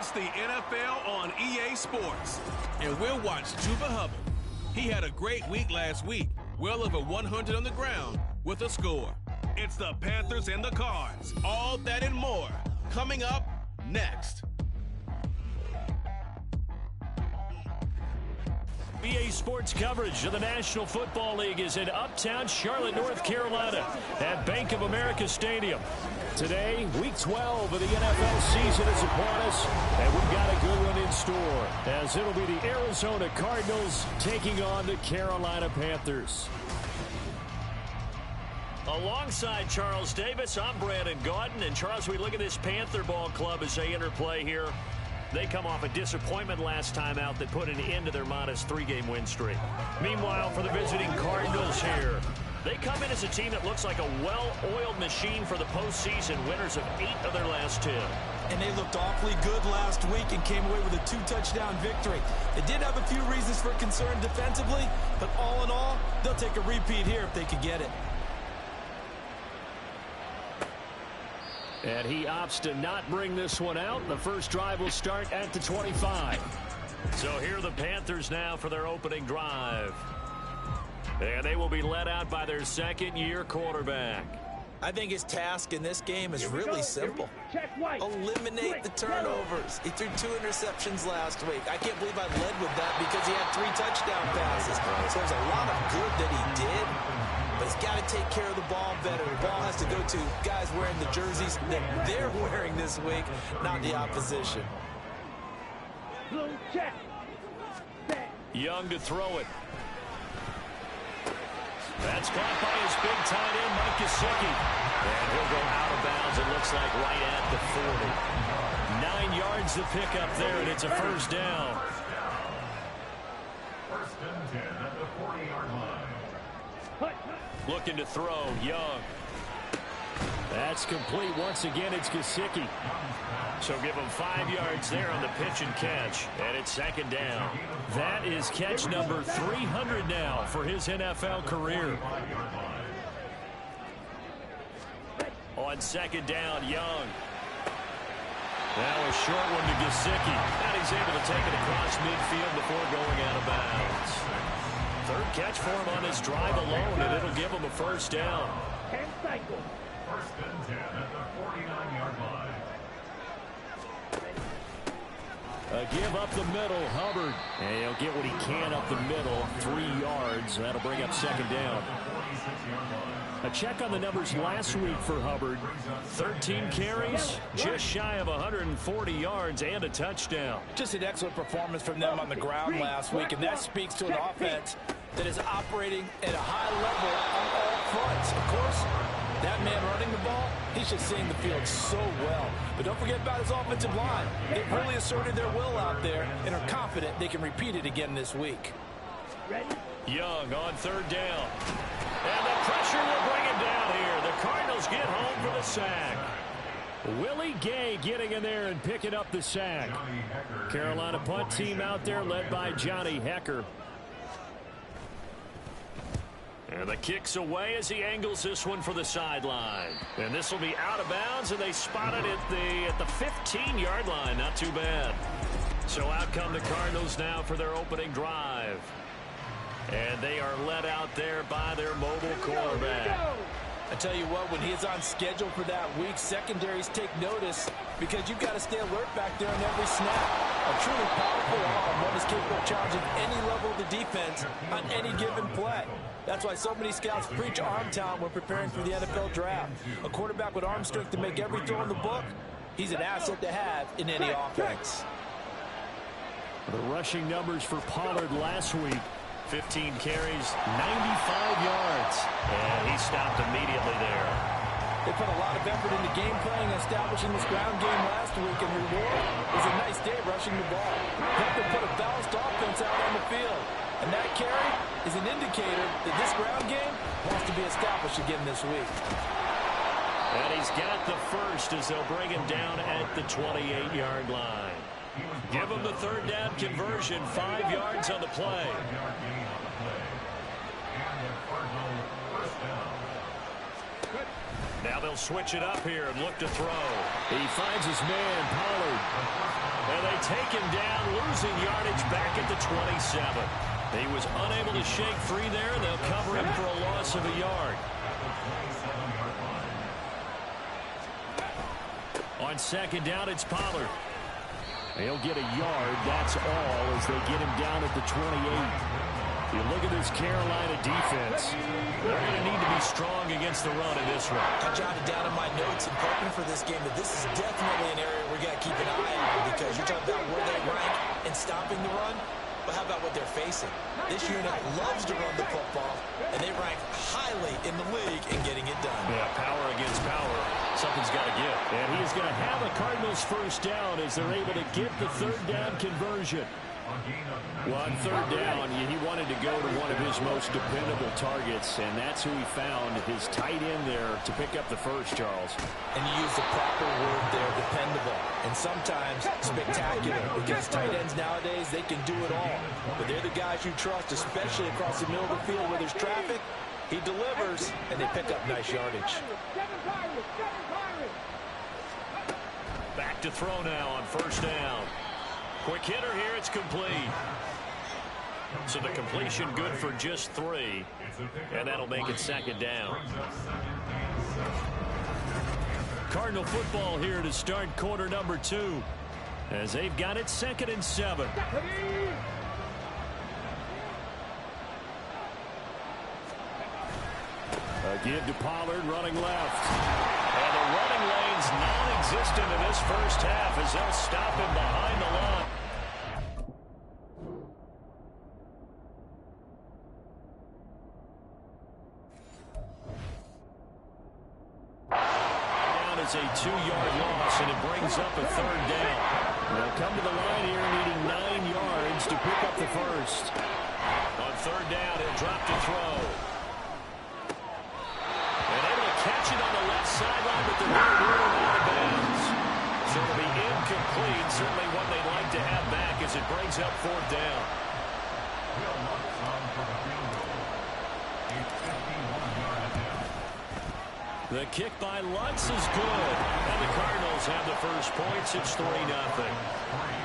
It's the NFL on EA Sports. And we'll watch Chuba Hubbard. He had a great week last week, well over 100 on the ground with a score. It's the Panthers and the Cards. All that and more coming up next. EA Sports coverage of the National Football League is in uptown Charlotte, North Carolina at Bank of America Stadium. Today, Week 12 of the NFL season is upon us, and we've got a good one in store, as it'll be the Arizona Cardinals taking on the Carolina Panthers. Alongside Charles Davis, I'm Brandon Gaudin. And Charles, we look at this Panther ball club as they interplay here. They come off a disappointment last time out that put an end to their modest 3-game win streak. Meanwhile, for the visiting Cardinals here, they come in as a team that looks like a well-oiled machine for the postseason, winners of 8 of their last 10. And they looked awfully good last week and came away with a 2-touchdown victory. They did have a few reasons for concern defensively, but all in all, they'll take a repeat here if they could get it. And he opts to not bring this one out. The first drive will start at the 25. So here are the Panthers now for their opening drive. And they will be led out by their second-year quarterback. I think his task in this game is really simple. Eliminate the turnovers. He threw 2 interceptions last week. I can't believe I led with that because he had 3 touchdown passes. So there's a lot of good that he did. But he's got to take care of the ball better. The ball has to go to guys wearing the jerseys that they're wearing this week, not the opposition. Young to throw it. That's caught by his big tight end, Mike Gesicki. And he'll go out of bounds, it looks like, right at the 40. 9 yards to pick up there, and it's a first down. First and 10 at the 40-yard line. Looking to throw, Young. That's complete. Once again, it's Gesicki. So give him 5 yards there on the pitch and catch. And it's second down. That is catch number 300 now for his NFL career. On second down, Young. Now a short one to Gesicki. And he's able to take it across midfield before going out of bounds. Third catch for him on his drive alone, and it'll give him a first down. First and 10 at the 49-yard line. Give up the middle, Hubbard. And he'll get what he can up the middle, 3 yards. That'll bring up second down. A check on the numbers last week for Hubbard. 13 carries, just shy of 140 yards and a touchdown. Just an excellent performance from them on the ground last week, and that speaks to an offense that is operating at a high level on all fronts. Of course, that man running the ball, he's just seeing the field so well. But don't forget about his offensive line. They've really asserted their will out there and are confident they can repeat it again this week. Young on third down. And the pressure will bring him down here. The Cardinals get home for the sack. Willie Gay getting in there and picking up the sack. Carolina punt team out there led by Johnny Hecker. And the kick's away as he angles this one for the sideline. And this will be out of bounds, and they spot it at the 15-yard line. Not too bad. So out come the Cardinals now for their opening drive. And they are led out there by their mobile quarterback. I tell you what, when he is on schedule for that week, secondaries take notice because you've got to stay alert back there on every snap. A truly powerful arm, one is capable of challenging any level of the defense on any given play. That's why so many scouts preach arm talent when preparing for the NFL draft. A quarterback with arm strength to make every throw in the book, he's an asset to have in any offense. The rushing numbers for Pollard last week. 15 carries, 95 yards. And he stopped immediately there. They put a lot of effort into game planning and establishing this ground game last week, and reward was a nice day rushing the ball. Helped put a balanced offense out on the field. And that carry is an indicator that this ground game wants to be established again this week. And he's got the first as they'll bring him down at the 28-yard line. Give him the third down conversion, 5 yards on the play. Now they'll switch it up here and look to throw. He finds his man, Pollard. And they take him down, losing yardage back at the 27. He was unable to shake free there. They'll cover him for a loss of a yard. On second down, it's Pollard. He'll get a yard, that's all, as they get him down at the 28. You look at this Carolina defense. They're going to need to be strong against the run in this one. I jotted down in my notes in prepping for this game that this is definitely an area we got to keep an eye on, because you're talking about where they rank in stopping the run, but how about what they're facing? This unit loves to run the football, and they rank highly in the league in getting it done. Yeah, power against power. Something's got to give. And he's going to have a Cardinals first down as they're able to get the third down conversion. Well, on third down, he wanted to go to one of his most dependable targets, and that's who he found, his tight end there, to pick up the first, Charles. And you use the proper word there, dependable, and sometimes spectacular, because tight ends nowadays, they can do it all. But they're the guys you trust, especially across the middle of the field where there's traffic. He delivers, and they pick up nice yardage. Back to throw now on first down. Quick hitter here, it's complete. So the completion good for just 3, and that'll make it second down. Cardinal football here to start quarter number 2, as they've got it 2nd and 7. A give to Pollard, running left. And the running lane's non-existent in this first half as they'll stop him behind the line. Down is a 2-yard loss, and it brings up a third down. They'll come to the line here needing 9 yards to pick up the first. On third down, he'll drop to throw. Catch it on the left sideline, but the near ruled out of bounds. So it'll be incomplete. Certainly one they'd like to have back as it brings up fourth down. The kick by Lutz is good. And the Cardinals have the first points. It's 3-0.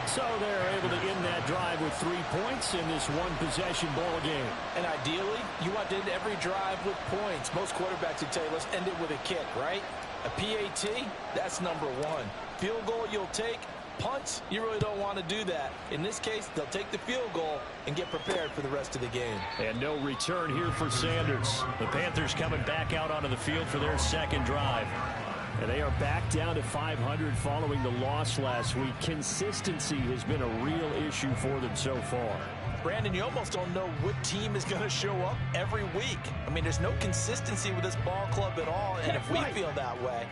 So they're able to end that drive with 3 points in this one-possession ball game. And ideally, you want to end every drive with points. Most quarterbacks would tell you, let's end it with a kick, right? A PAT, that's number 1. Field goal you'll take. Punts, you really don't want to do that. In this case, they'll take the field goal and get prepared for the rest of the game. And no return here for Sanders. The Panthers coming back out onto the field for their second drive. And they are back down to 500 following the loss last week. Consistency has been a real issue for them so far. Brandon, you almost don't know what team is going to show up every week. I mean, there's no consistency with this ball club at all, and if we feel that way,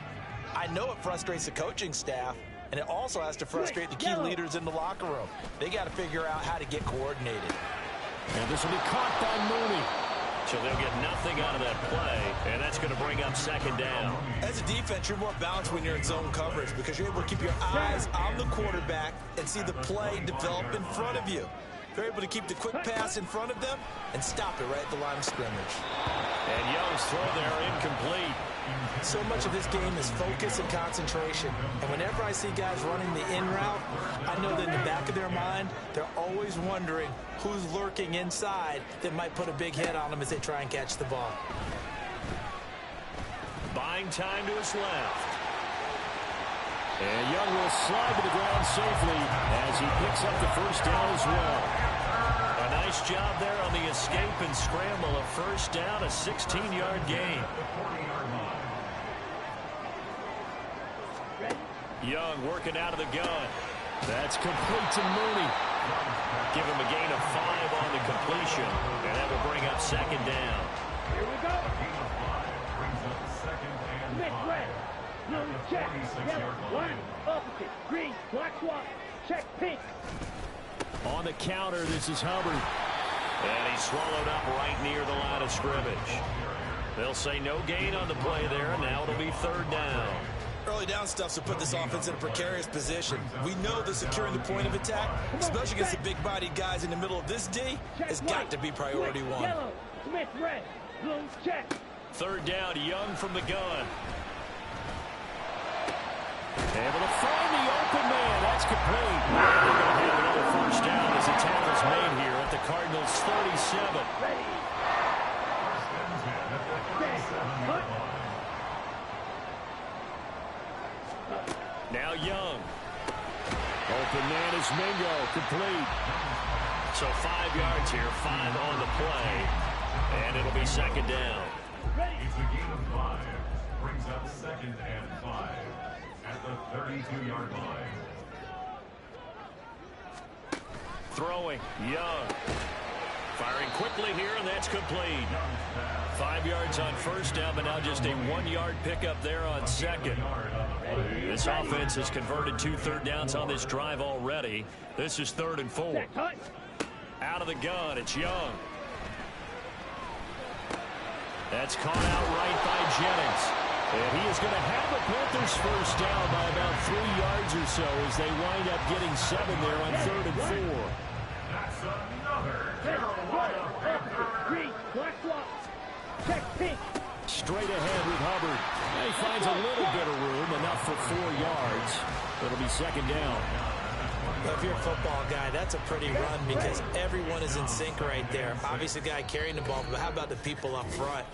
I know it frustrates the coaching staff, and it also has to frustrate the key leaders in the locker room. They got to figure out how to get coordinated. And this will be caught by Mooney. So they'll get nothing out of that play, and that's going to bring up second down. As a defense, you're more balanced when you're in zone coverage because you're able to keep your eyes on the quarterback and see the play develop in front of you. They're able to keep the quick pass in front of them and stop it right at the line of scrimmage. And Young's throw there incomplete. So much of this game is focus and concentration. And whenever I see guys running the in route, I know that in the back of their mind, they're always wondering who's lurking inside that might put a big hit on them as they try and catch the ball. Buying time to his left. And Young will slide to the ground safely as he picks up the first down as well. A nice job there on the escape and scramble. A first down, a 16-yard gain. Young working out of the gun. That's complete to Mooney. Give him a gain of 5 on the completion, and that will bring up second down. Here we go. Miss red. Blue check. Yellow. Line. Opposite. Green. Black swap. Check pink. On the counter, this is Hubbard. And he's swallowed up right near the line of scrimmage. They'll say no gain on the play there, and now it'll be third down. Early down stuff to put this offense in a precarious position. We know that securing the point of attack, especially against the big-bodied guys in the middle of this D, has got to be priority 1. Yellow. Smith red. Blue check. Third down, Young from the gun. Able to find the open man. That's complete. They're going to have another first down as the tackle's made here at the Cardinals' 37. Now Young. Open man is Mingo. Complete. So 5 yards here, 5 on the play. And it'll be second down. It's a gain of 5. Brings up 2nd and 5 at the 32-yard line. Throwing, Young. Firing quickly here, and that's complete. 5 yards on first down, but now just a 1-yard pickup there on second. This offense has converted 2 third downs on this drive already. This is 3rd and 4. Out of the gun, it's Young. That's caught out right by Jennings. And he is going to have the Panthers first down by about 3 yards or so as they wind up getting 7 there on 3rd and 4. That's another Carolina Panther. Green, black swap. Check pink. Straight ahead with Hubbard. He finds a little bit of room, enough for 4 yards. It'll be second down. If you're a football guy, that's a pretty run because everyone is in sync right there. Obviously, the guy carrying the ball, but how about the people up front?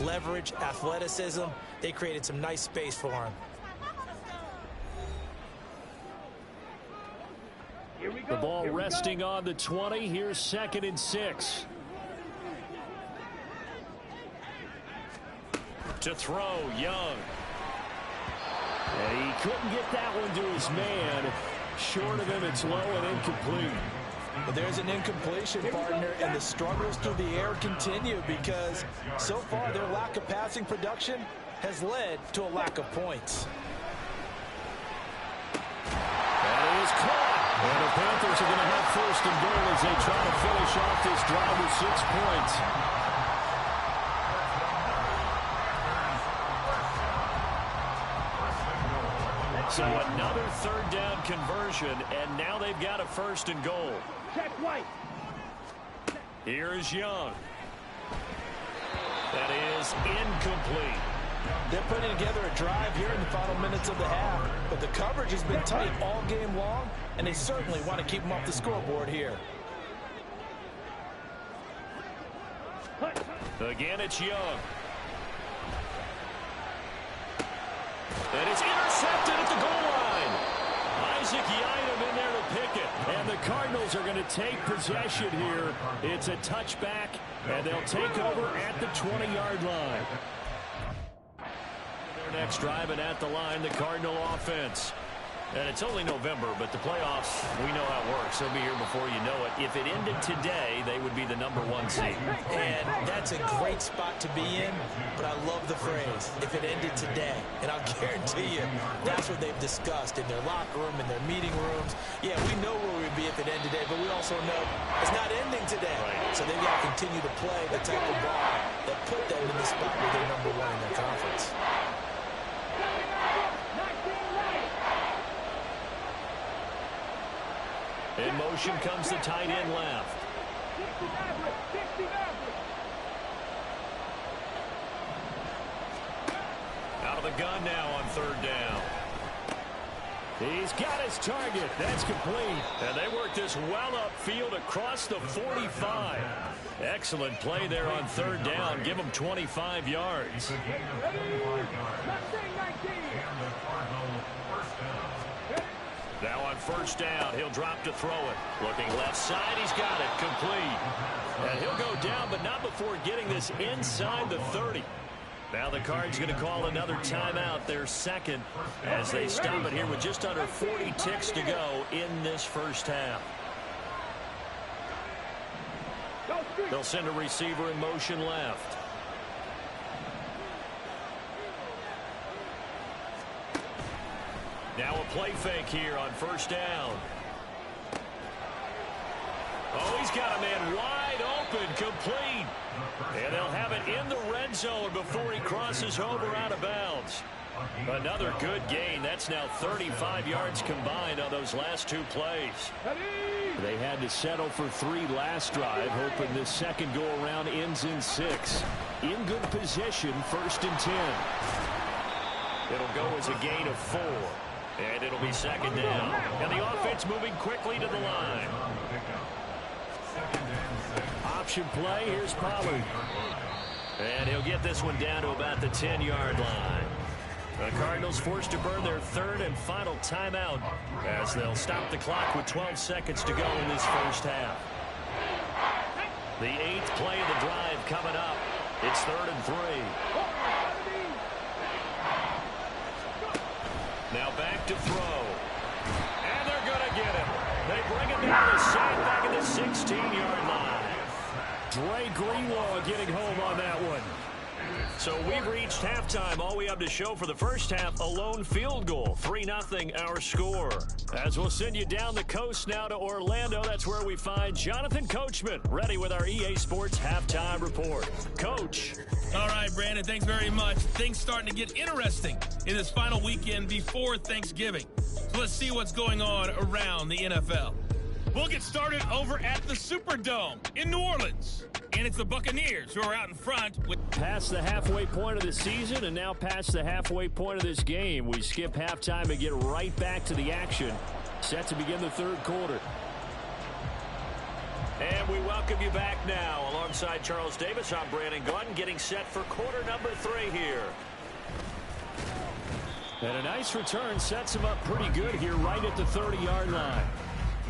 Leverage, athleticism, they created some nice space for him. The ball resting on the 20. Here's 2nd and 6. To throw, Young. And he couldn't get that one to his man. Short of him, it's low and incomplete. But there's an incompletion, partner, and the struggles through the air continue because so far their lack of passing production has led to a lack of points. That is caught. And the Panthers are going to have 1st and goal as they try to finish off this drive with 6 points. So another 3rd down conversion, and now they've got a 1st and goal. Check white. Here is Young. That is incomplete. They're putting together a drive here in the final minutes of the half, but the coverage has been tight all game long, and they certainly want to keep them off the scoreboard here. Again, it's Young. And it's intercepted at the goal line. Isaac Yiadom in there to pick it. And the Cardinals are going to take possession here. It's a touchback, and they'll take over at the 20-yard line. Their next drive, and at the line, the Cardinal offense. And it's only November, but the playoffs, we know how it works. They'll be here before you know it. If it ended today, they would be the #1 seed. And that's a great spot to be in, but I love the phrase, if it ended today. And I'll guarantee you, that's what they've discussed in their locker room, in their meeting rooms. Yeah, we know where we'd be if it ended today, but we also know it's not ending today. Right. So they've got to continue to play the type of ball that put them in the spot where they're #1 in their conference. In motion comes the tight end left. Out of the gun now on 3rd down. He's got his target. That's complete. And they work this well upfield across the 45. Excellent play there on 3rd down. Give them 25 yards. Now on 1st down, he'll drop to throw it. Looking left side, he's got it. Complete. And he'll go down, but not before getting this inside the 30. Now the Cards going to call another timeout, their 2nd, as they stop it here with just under 40 ticks to go in this first half. They'll send a receiver in motion left. Now a play fake here on 1st down. Oh, he's got a man wide open, complete. And they'll have it in the red zone before he crosses over out of bounds. Another good gain. That's now 35 yards combined on those last 2 plays. They had to settle for 3 last drive, hoping this second go-around ends in 6. In good position, 1st and 10. It'll go as a gain of 4. And it'll be second down. And the offense moving quickly to the line. Option play. Here's Pollard. And he'll get this one down to about the 10-yard line. The Cardinals forced to burn their third and final timeout as they'll stop the clock with 12 seconds to go in this first half. The 8th play of the drive coming up. It's 3rd and 3. Now back to throw. And they're going to get him. They bring him down to sack back at the 16-yard line. Dre Greenlaw getting home on that one. So we've reached halftime. All we have to show for the first half, a lone field goal. 3-0 our score. As we'll send you down the coast now to Orlando, that's where we find Jonathan Coachman, ready with our EA Sports halftime report. Coach. All right, Brandon, thanks very much. Things starting to get interesting in this final weekend before Thanksgiving. So let's see what's going on around the NFL. We'll get started over at the Superdome in New Orleans. And it's the Buccaneers who are out in front. Past the halfway point of the season and now past the halfway point of this game. We skip halftime and get right back to the action. Set to begin the third quarter. And we welcome you back now. Alongside Charles Davis, I'm Brandon Gordon, getting set for quarter number 3 here. And a nice return sets him up pretty good here right at the 30-yard line.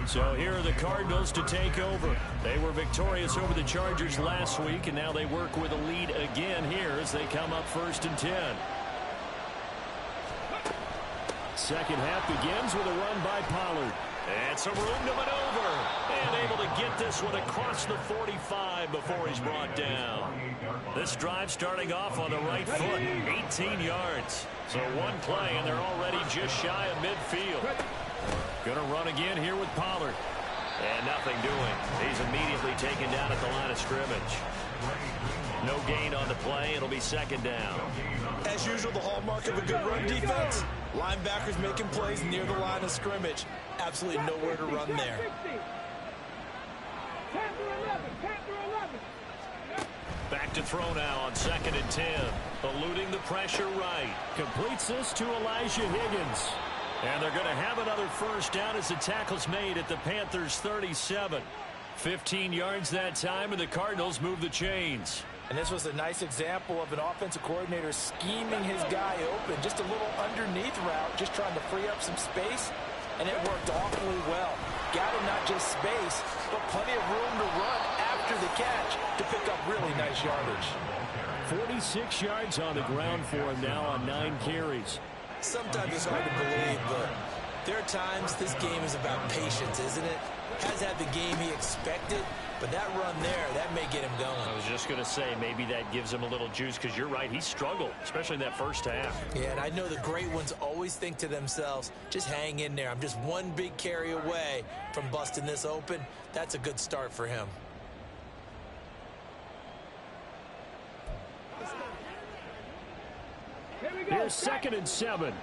So here are the Cardinals to take over. They were victorious over the Chargers last week, and now they work with a lead again here as they come up 1st and 10. Second half begins with a run by Pollard. And some room to maneuver. And able to get this one across the 45 before he's brought down. This drive starting off on the right foot. 18 yards. So one play, and they're already just shy of midfield. Going to run again here with Pollard. And nothing doing. He's immediately taken down at the line of scrimmage. No gain on the play. It'll be second down. As usual, the hallmark of a good run defense. Linebackers making plays near the line of scrimmage. Absolutely nowhere to run there. Back to throw now on 2nd and 10. Eluding the pressure right. Completes this to Elijah Higgins. And they're going to have another first down as the tackle's made at the Panthers' 37. 15 yards that time, and the Cardinals move the chains. And this was a nice example of an offensive coordinator scheming his guy open. Just a little underneath route, just trying to free up some space, and it worked awfully well. Got him not just space, but plenty of room to run after the catch to pick up really nice yardage. 46 yards on the ground for him now on 9 carries. Sometimes it's hard to believe, but there are times this game is about patience, isn't it? Has had the game he expected, but that run there, that may get him going. I was just going to say, maybe that gives him a little juice, because you're right, he struggled, especially in that first half. Yeah, and I know the great ones always think to themselves, just hang in there. I'm just one big carry away from busting this open. That's a good start for him. Here's 2nd and 7.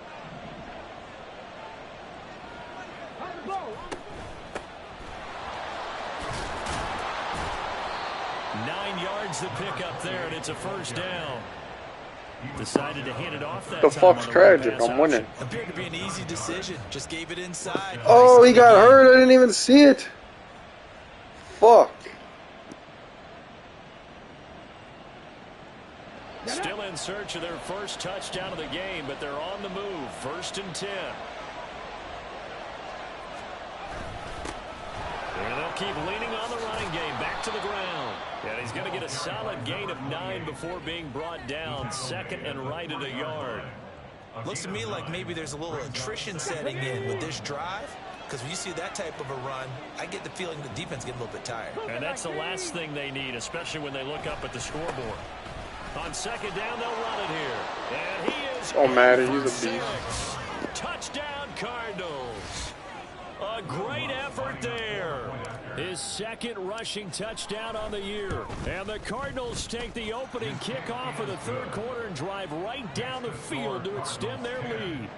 Nine yards to pick up there, and it's a first down. Decided to hand it off that the time. fuck's tragic? I'm winning. Appeared to be an easy decision. Just gave it inside. Oh, he got hurt. I didn't even see it. Fuck. Still in search of their first touchdown of the game, but they're on the move. 1st and 10. And they'll keep leaning on the running game. Back to the ground. And he's going to get a solid gain of 9 before being brought down. 2nd and right at a yard. Looks to me like maybe there's a little attrition setting in with this drive. Because when you see that type of a run, I get the feeling the defense gets a little bit tired. And that's the last thing they need, especially when they look up at the scoreboard. On 2nd down, they'll run it here. And he is... Oh, man, he's a beast. Touchdown, Cardinals. A great effort there. His 2nd rushing touchdown on the year. And the Cardinals take the opening kickoff of the third quarter and drive right down the field to extend their lead.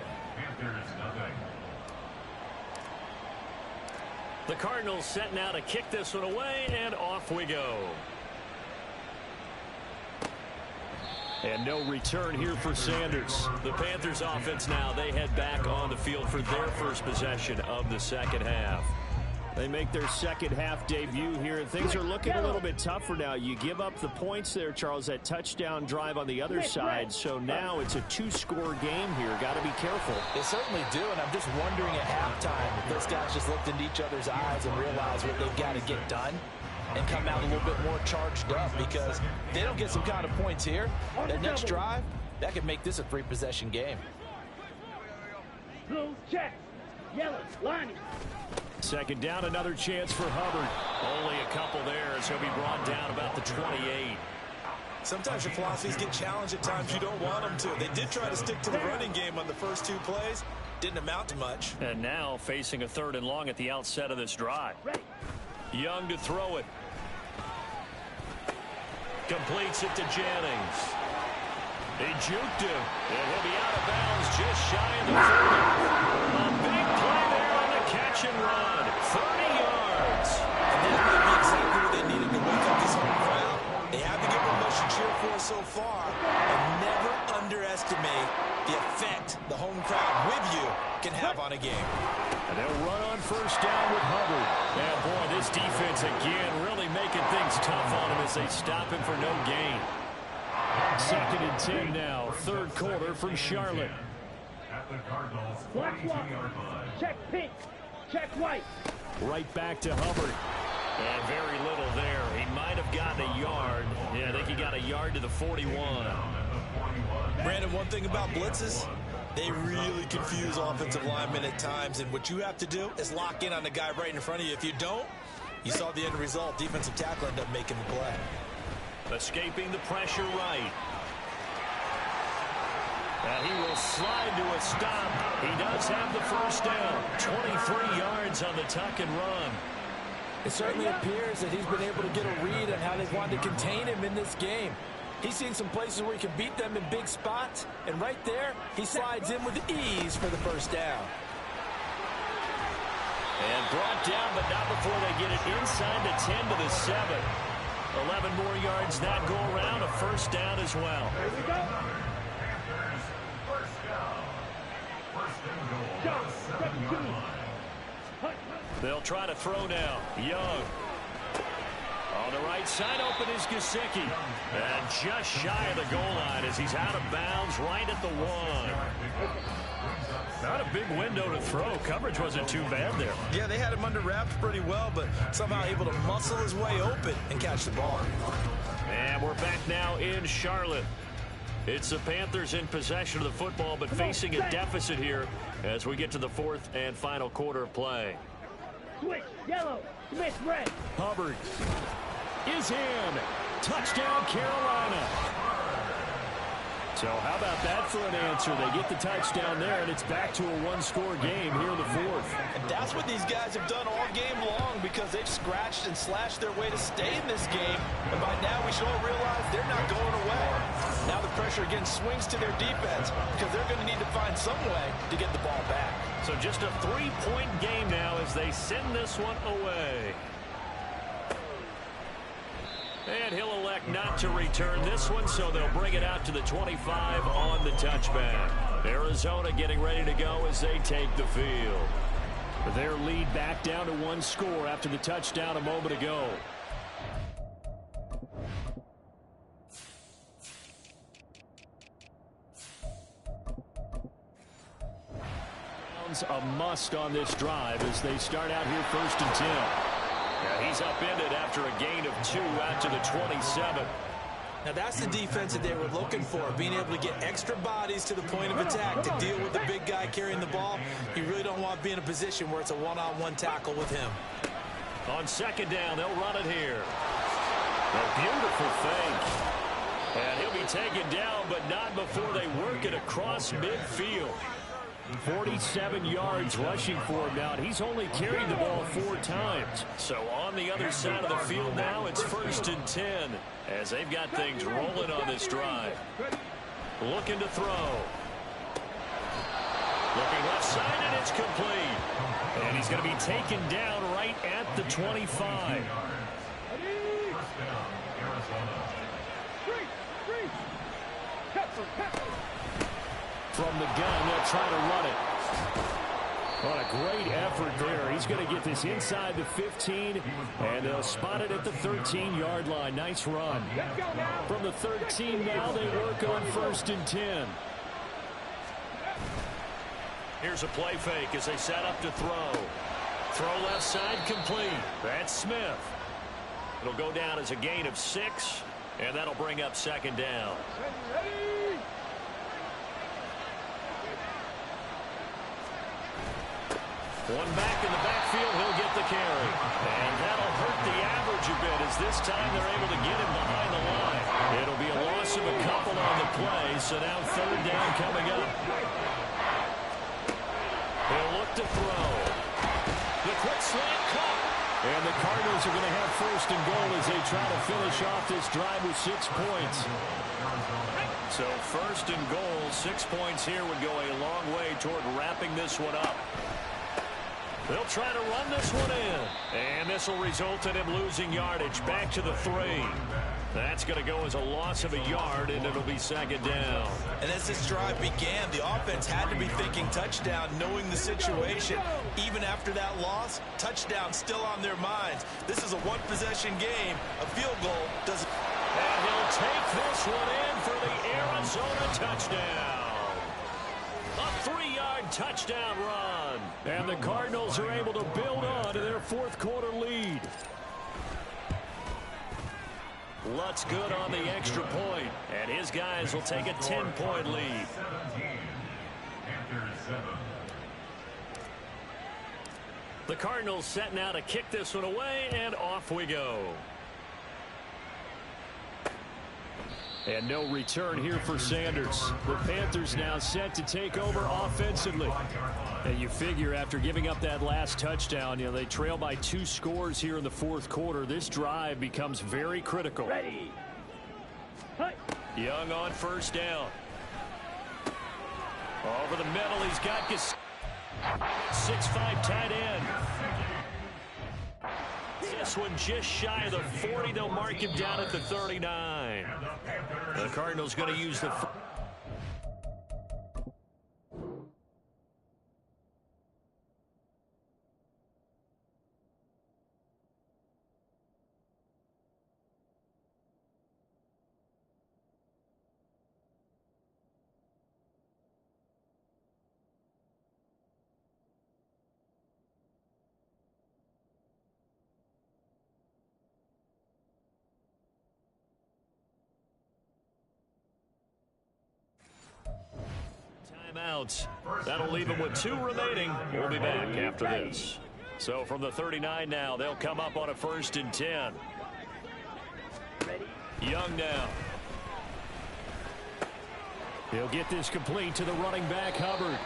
The Cardinals set now to kick this one away, and off we go. And no return here for Sanders. The Panthers offense now, they head back on the field for their first possession of the second half. They make their second half debut here, and things are looking a little bit tougher now. You give up the points there, Charles, that touchdown drive on the other side. So now it's a two-score game here. Got to be careful. They certainly do, and I'm just wondering at halftime if those guys just looked into each other's eyes and realized what they've got to get done and come out a little bit more charged up, because if they don't get some kind of points here, that next drive, that could make this a three-possession game. Blue check. Yellow line. Second down, another chance for Hubbard. Only a couple there as he'll be brought down about the 28. Sometimes your philosophies get challenged at times you don't want them to. They did try to stick to the running game on the first two plays. Didn't amount to much. And now facing a 3rd and long at the outset of this drive. Young to throw it. Completes it to Jennings. He juked him, and he'll be out of bounds just shy of the 30. A big play there on the catch and run. 30 yards. And that may be exactly what they needed to wake up this home crowd. They have to give them much to cheer for so far, and never underestimate the effect the home crowd with you can have on a game. And they'll run on first down with Hubbard. And boy, this defense again really making things tough on him as they stop him for no gain. 2nd and 10 now, 3rd quarter from Charlotte. At the Cardinals' Black 42-yard one. line. Check pink. Check white. Right back to Hubbard. And very little there. He might have gotten a yard. Yeah, I think he got a yard to the 41. Brandon, one thing about blitzes, they really confuse offensive linemen at times, and what you have to do is lock in on the guy right in front of you. If you don't, you saw the end result. Defensive tackle ended up making the play. Escaping the pressure right. And he will slide to a stop. He does have the first down. 23 yards on the tuck and run. It certainly appears that he's been able to get a read on how they've wanted to contain him in this game. He's seen some places where he can beat them in big spots, and right there, he slides in with ease for the first down. And brought down, but not before they get it inside the 10 to the 7. 11 more yards that go around, a first down as well. Here we go. Go. 17. They'll try to throw now. Young. On the right side, open is Gesicki. And just shy of the goal line as he's out of bounds right at the 1. Not a big window to throw. Coverage wasn't too bad there. Yeah, they had him under wraps pretty well, but somehow able to muscle his way open and catch the ball. And we're back now in Charlotte. It's the Panthers in possession of the football, but facing a deficit here as we get to the 4th and final quarter of play. Switch. Yellow. Smith red. Hubbard is in. Touchdown, Carolina. So how about that for an answer? They get the touchdown there, and it's back to a one-score game here in the 4th. And that's what these guys have done all game long, because they've scratched and slashed their way to stay in this game. And by now, we should all realize they're not going away. Now the pressure again swings to their defense, because they're going to need to find some way to get the ball back. So just a 3-point game now as they send this one away. And he'll elect not to return this one, so they'll bring it out to the 25 on the touchback. Arizona getting ready to go as they take the field. Their lead back down to 1 score after the touchdown a moment ago. A must on this drive as they start out here 1st and 10. Yeah, he's upended after a gain of 2 out to the 27. Now that's the defense that they were looking for, being able to get extra bodies to the point of attack to deal with the big guy carrying the ball. You really don't want to be in a position where it's a one-on-one tackle with him. On 2nd down, they'll run it here. A beautiful fake. And he'll be taken down, but not before they work it across midfield. 47 yards rushing for him now, and he's only carried the ball 4 times. So on the other side of the field now, it's 1st and 10 as they've got things rolling on this drive. Looking to throw. Looking left side, and it's complete. And he's going to be taken down right at the 25. From the gun, they'll try to run it. What a great effort there. He's going to get this inside the 15, and they'll spot it at the 13-yard line. Nice run. From the 13 now, they work on 1st and 10. Here's a play fake as they set up to throw. Throw left side complete. That's Smith. It'll go down as a gain of 6, and that'll bring up 2nd down. One back in the backfield, he'll get the carry. And that'll hurt the average a bit as this time they're able to get him behind the line. It'll be a loss of a couple on the play, so now 3rd down coming up. He'll look to throw. The quick slant caught. And the Cardinals are going to have 1st and goal as they try to finish off this drive with 6 points. So 1st and goal, 6 points here would go a long way toward wrapping this one up. They'll try to run this one in. And this will result in him losing yardage back to the 3. That's going to go as a loss of a yard, and it'll be 2nd down. And as this drive began, the offense had to be thinking touchdown, knowing the situation. Even after that loss, touchdown still on their minds. This is a one-possession game. A field goal doesn't... And he'll take this one in for the Arizona touchdown. A 3-yard touchdown run. And the Cardinals are able to build on to their 4th quarter lead. Lutz good on the extra point, and his guys will take a 10-point lead. 17. Panthers 7. The Cardinals set now to kick this one away, and off we go. And no return here for Sanders. The Panthers now set to take over offensively. And you figure after giving up that last touchdown, they trail by 2 scores here in the 4th quarter. This drive becomes very critical. Ready. Young on 1st down. Over the middle, he's got 6'5" tight end. This one just shy of the 40. They'll mark him down at the 39. The Cardinals going to use the... Timeouts. That'll leave them with 2 remaining. We'll be back after this. So from the 39 now, they'll come up on a 1st and 10. Young now. He'll get this complete to the running back, Hubbard.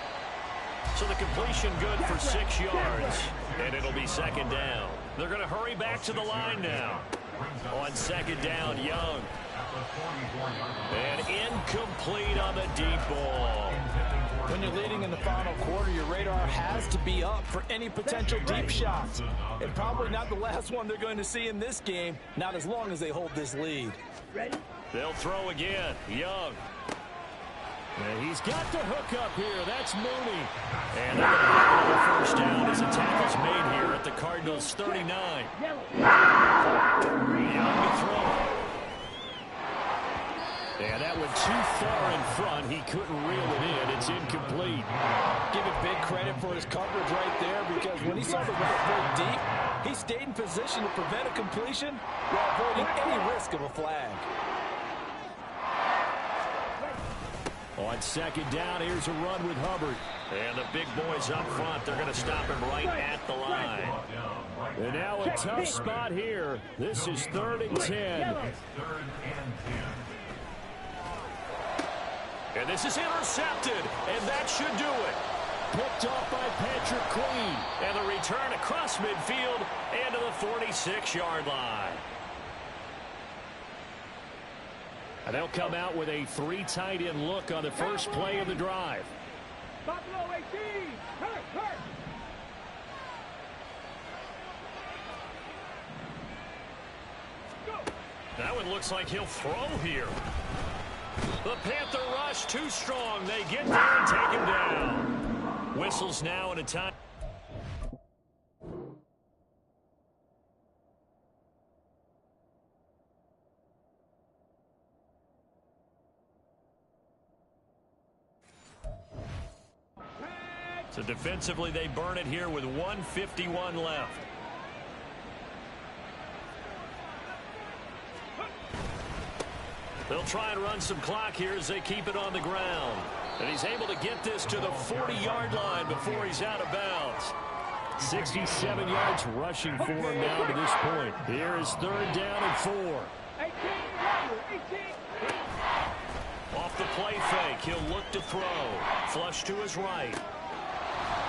So the completion good for 6 yards. And it'll be 2nd down. They're going to hurry back to the line now. On 2nd down, Young. And incomplete on the deep ball. When you're leading in the final quarter, your radar has to be up for any potential deep shots. And probably not the last one they're going to see in this game, not as long as they hold this lead. They'll throw again. Young. And he's got the hook up here. That's Mooney. And the 1st down as a tackle's made here at the Cardinals' 39. Young to throw. And that went too far in front. He couldn't reel it in. It's incomplete. Give him big credit for his coverage right there, because when he saw the route break deep, he stayed in position to prevent a completion while avoiding any risk of a flag. On 2nd down, here's a run with Hubbard. And the big boys up front, they're going to stop him right at the line. And now a tough spot here. This is 3rd and 10. And this is intercepted, and that should do it. Picked off by Patrick Queen. And the return across midfield and to the 46-yard line. And they'll come out with a 3 tight end look on the first play of the drive. Buffalo 18. Hurt. Go. That one looks like he'll throw here. The Panther run rush too strong. They get there and take him down. Whistles now in a time. So defensively, they burn it here with 1:51 left. They'll try and run some clock here as they keep it on the ground. And he's able to get this to the 40-yard line before he's out of bounds. 67 yards rushing for him now to this point. Here is 3rd down and 4. Off the play fake, he'll look to throw. Flush to his right.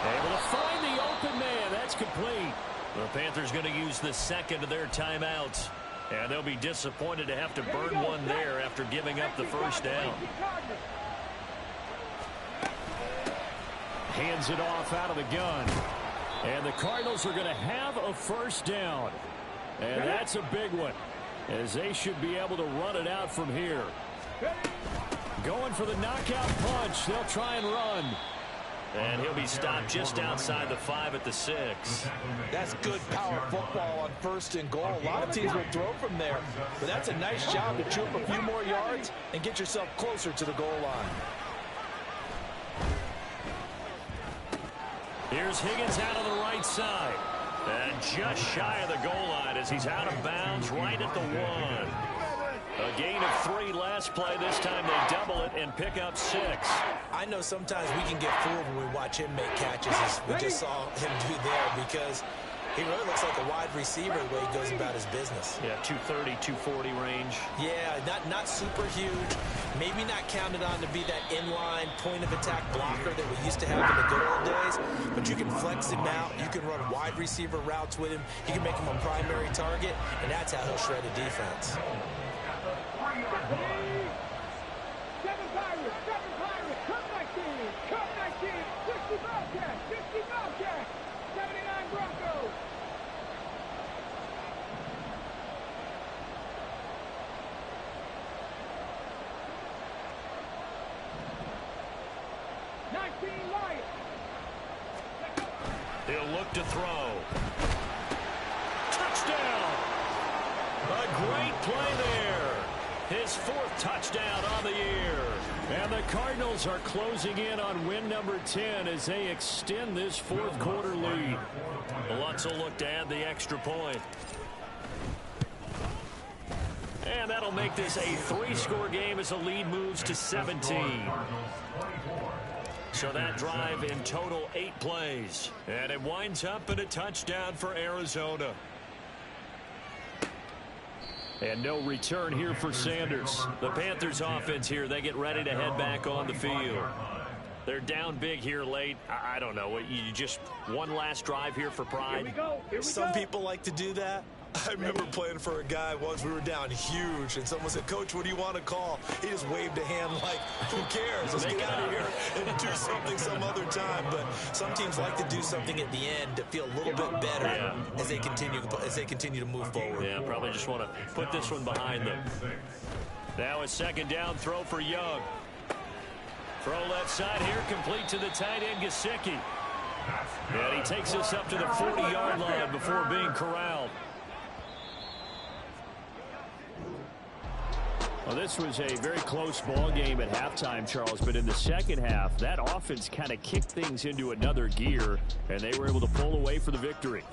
Able to find the open man. That's complete. The Panthers going to use the second of their timeouts. And they'll be disappointed to have to burn one there after giving up the first down. Hands it off out of the gun. And the Cardinals are going to have a first down. And that's a big one, as they should be able to run it out from here. Going for the knockout punch. They'll try and run. And he'll be stopped just outside the 5 at the 6. That's good power football on 1st and goal. A lot of teams will throw from there, but that's a nice job to chew up a few more yards and get yourself closer to the goal line. Here's Higgins out on the right side. And just shy of the goal line as he's out of bounds right at the 1. A gain of 3 last play. This time they double it and pick up 6. I know sometimes we can get fooled when we watch him make catches, as we just saw him do there, because he really looks like a wide receiver the way he goes about his business. Yeah, 230, 240 range. Yeah, not super huge. Maybe not counted on to be that inline point-of-attack blocker that we used to have in the good old days, but you can flex him out. You can run wide receiver routes with him. You can make him a primary target, and that's how he'll shred a defense. 7 Pirates, come 19, 60 Bobcats, 79 Broncos. Lions. He'll look to throw. Touchdown! A great play there. His 4th touchdown on the year. And the Cardinals are closing in on win number 10 as they extend this 4th quarter lead. Lutz will look to add the extra point. And that'll make this a 3-score game as the lead moves to 17. So that drive in total 8 plays. And it winds up in a touchdown for Arizona. And no return here for Sanders. The Panthers offense here, they get ready to head back on the field. They're down big here late. I don't know. You just one last drive here for pride. Here we go. Some people like to do that. I remember playing for a guy once. We were down huge, and someone said, "Coach, what do you want to call?" He just waved a hand like, "Who cares? Let's get out of here and do something some other time." But some teams like to do something at the end to feel a little bit better as they continue to move forward. Yeah, probably just want to put this one behind them. Now a 2nd down throw for Young. Throw left side here, complete to the tight end Gesicki. And he takes us up to the 40-yard line before being corralled. Well, this was a very close ball game at halftime, Charles, but in the second half, that offense kind of kicked things into another gear, and they were able to pull away for the victory.